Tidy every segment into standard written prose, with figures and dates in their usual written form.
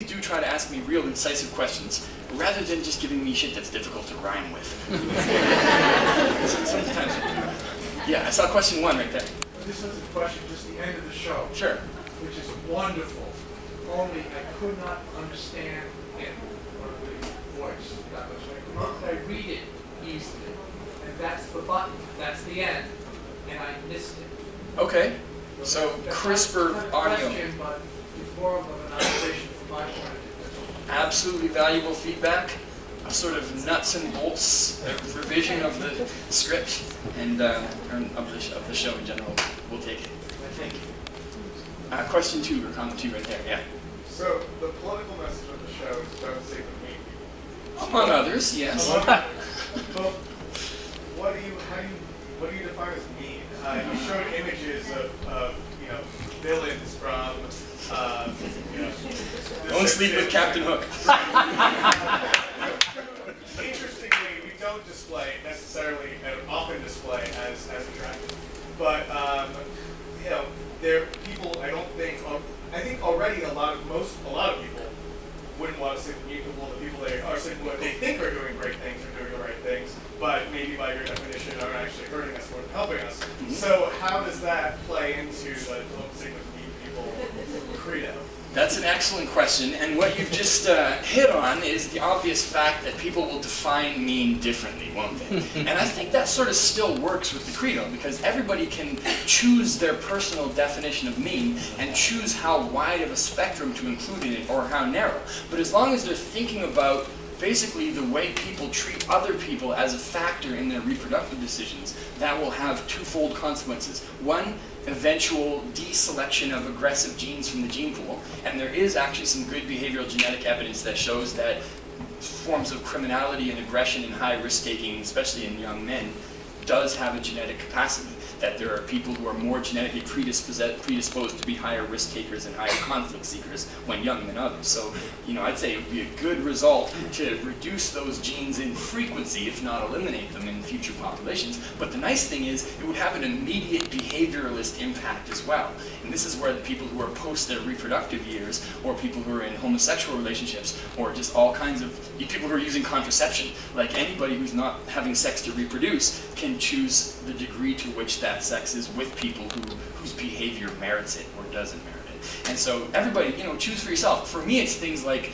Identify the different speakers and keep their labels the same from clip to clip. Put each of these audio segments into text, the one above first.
Speaker 1: do try to ask me real incisive questions, rather than just giving me shit that's difficult to rhyme with. Sometimes, yeah, I saw question 1 right there.
Speaker 2: This was a question, just the end of the show.
Speaker 1: Sure.
Speaker 2: Which is wonderful. Only I could not understand it or the voice. I read it easily. And that's the button. That's the end. And I missed it.
Speaker 1: Okay. So crisper audio.
Speaker 2: Question, but it's more of an observation from my point of view.
Speaker 1: Absolutely valuable feedback. A sort of nuts and bolts revision of the script and of the show in general. We'll take it. Thank you. Question 2 or comment 2 right there. Yeah.
Speaker 3: So the political message of the show is don't say the mean people.
Speaker 1: Among others, yes.
Speaker 3: But what do you define as mean? You showed images of villains from
Speaker 1: Don't sleep with Captain Hook.
Speaker 3: Interestingly, we don't display necessarily, and often display as attractive. But there are people. I think already a lot of people wouldn't want to say the people. The people they are saying what they think are doing great things are doing the right things, but maybe by your definition are actually hurting us more than helping us. Mm-hmm. So how does that play into the don't say the mean people credo?
Speaker 1: That's an excellent question, and what you've just hit on is the obvious fact that people will define mean differently, won't they? And I think that sort of still works with the credo, because everybody can choose their personal definition of mean and choose how wide of a spectrum to include in it or how narrow. But as long as they're thinking about basically the way people treat other people as a factor in their reproductive decisions, that will have twofold consequences. One, eventual deselection of aggressive genes from the gene pool, and there is actually some good behavioral genetic evidence that shows that forms of criminality and aggression and high risk-taking, especially in young men, does have a genetic capacity, that there are people who are more genetically predisposed to be higher risk takers and higher conflict seekers when young than others. So, I'd say it would be a good result to reduce those genes in frequency, if not eliminate them in future populations. But the nice thing is, it would have an immediate behavioralist impact as well. And this is where the people who are post their reproductive years, or people who are in homosexual relationships, or just all kinds of people who are using contraception, like anybody who's not having sex to reproduce, can choose the degree to which that sex is with people whose behavior merits it or doesn't merit it. And so everybody, choose for yourself. For me, it's things like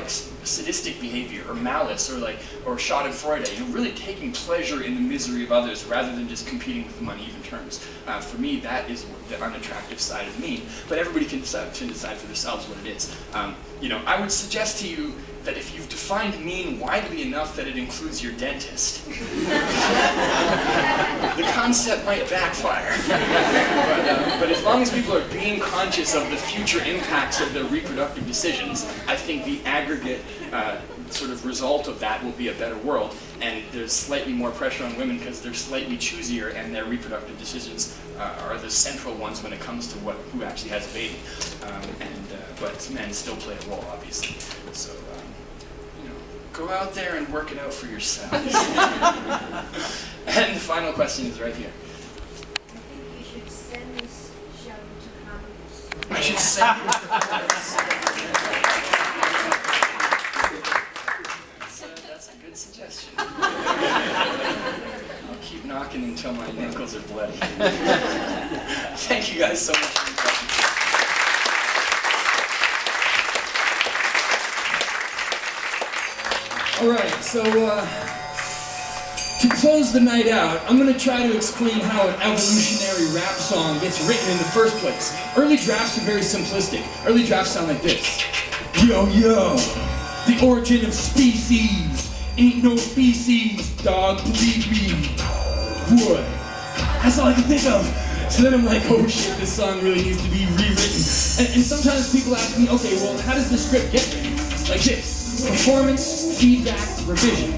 Speaker 1: sadistic behavior or malice or schadenfreude, really taking pleasure in the misery of others rather than just competing with them on even terms. For me, that is the unattractive side of mean, but everybody can decide for themselves what it is. I would suggest to you that if you've defined mean widely enough that it includes your dentist, the concept might backfire. But as long as people are being conscious of the future impacts of their reproductive decisions, I think the aggregate sort of result of that will be a better world. And there's slightly more pressure on women because they're slightly choosier, and their reproductive decisions are the central ones when it comes to who actually has a baby. But men still play a role, obviously. So. Go out there and work it out for yourselves. And the final question is right here.
Speaker 4: I think you should send this show to Congress.
Speaker 1: I should send it to Congress. That's a good suggestion. I'll keep knocking until my ankles are bloody. Thank you guys so much for your questions. All right, so to close the night out, I'm going to try to explain how an evolutionary rap song gets written in the first place. Early drafts are very simplistic. Early drafts sound like this. Yo, yo, the origin of species ain't no feces, dog, believe me. What? That's all I can think of. So then I'm like, oh shit, this song really needs to be rewritten. And sometimes people ask me, okay, well, how does the script get written? Like this. Performance, feedback, revision.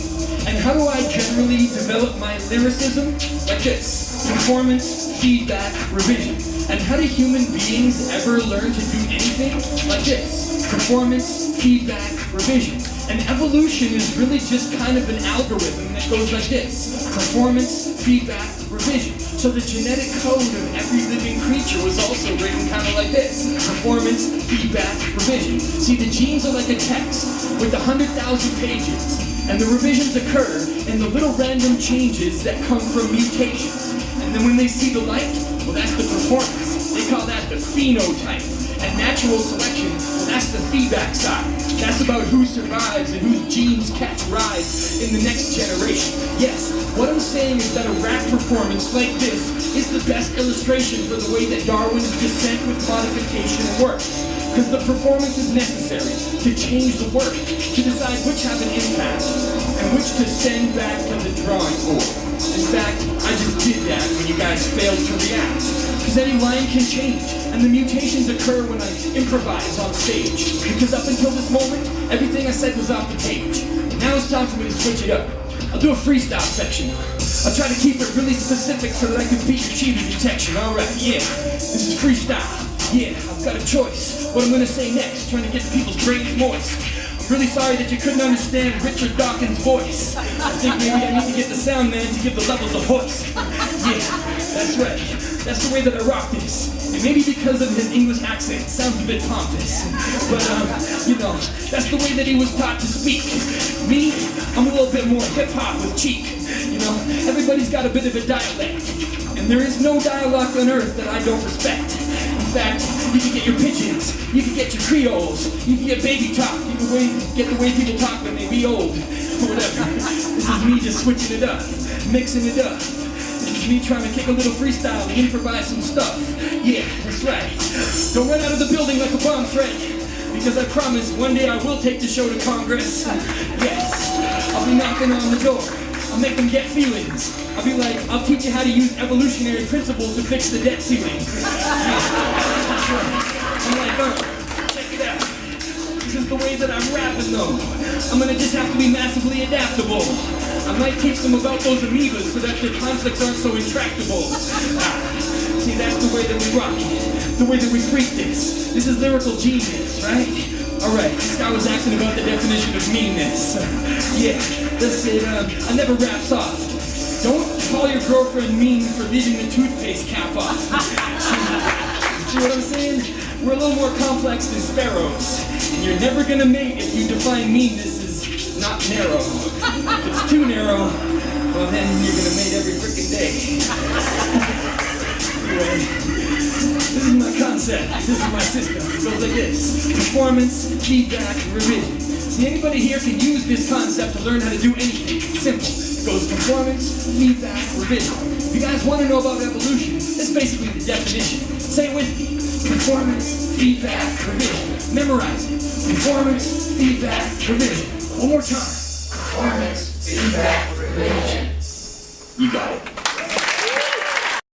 Speaker 1: And how do I generally develop my lyricism? Like this. Performance, feedback, revision. And how do human beings ever learn to do anything? Like this. Performance, feedback, revision. And evolution is really just kind of an algorithm that goes like this. Performance, feedback, revision. So the genetic code of every living creature was also written kind of like this: performance, feedback, revision. See, the genes are like a text with 100,000 pages, and the revisions occur in the little random changes that come from mutations. And then when they see the light, well, that's the performance. They call that the phenotype. And natural selection, well, that's the feedback side. That's about who survives and whose genes catch rides in the next generation. Yes, what I'm saying is that a rap performance like this is the best illustration for the way that Darwin's descent with modification works. Because the performance is necessary to change the work, to decide which have an impact and which to send back to the drawing board. In fact, I just did that when you guys failed to react. Because any line can change, and the mutations occur when I improvise on stage. Because up until this moment, everything I said was off the page. Now it's time for me to switch it up. I'll do a freestyle section. I'll try to keep it really specific so that I can beat your cheater detection. Alright, yeah, this is freestyle. Yeah, I've got a choice. What I'm gonna say next, trying to get people's brains moist. I'm really sorry that you couldn't understand Richard Dawkins' voice. I think maybe I need to get the sound man to give the levels a hoist. Yeah, that's right. That's the way that I rock this. And maybe because of his English accent, it sounds a bit pompous. But, you know, that's the way that he was taught to speak. Me, I'm a little bit more hip-hop with cheek. You know, everybody's got a bit of a dialect. And there is no dialect on earth that I don't respect. In fact, you can get your pigeons, you can get your creoles, you can get baby talk, you can get the way people talk when they be old, or whatever. This is me just switching it up, mixing it up. This is me trying to kick a little freestyle and improvise some stuff. Yeah, that's right. Don't run out of the building like a bomb threat, because I promise one day I will take the show to Congress. Yes, I'll be knocking on the door. I'll make them get feelings. I'll be like, I'll teach you how to use evolutionary principles to fix the debt ceiling. Yeah, that's right. I'm like, check it out. This is the way that I'm rapping though. I'm gonna just have to be massively adaptable. I might teach them about those amoebas so that the conflicts aren't so intractable. See, that's the way that we rock it. The way that we freak this. This is lyrical genius, right? Alright, this guy was asking about the definition of meanness. Yeah, that's it, I never rap soft. Don't call your girlfriend mean for leaving the toothpaste cap off. See what I'm saying? We're a little more complex than sparrows. And you're never gonna mate if you define meanness as not narrow. If it's too narrow, well then you're gonna mate every freaking day. Anyway. This is my concept. This is my system. It goes like this: performance, feedback, revision. See, anybody here can use this concept to learn how to do anything. It's simple. It goes performance, feedback, revision. If you guys want to know about evolution, it's basically the definition. Say it with me: performance, feedback, revision. Memorize it. Performance, feedback, revision. One more time. Performance, feedback, revision. You got it.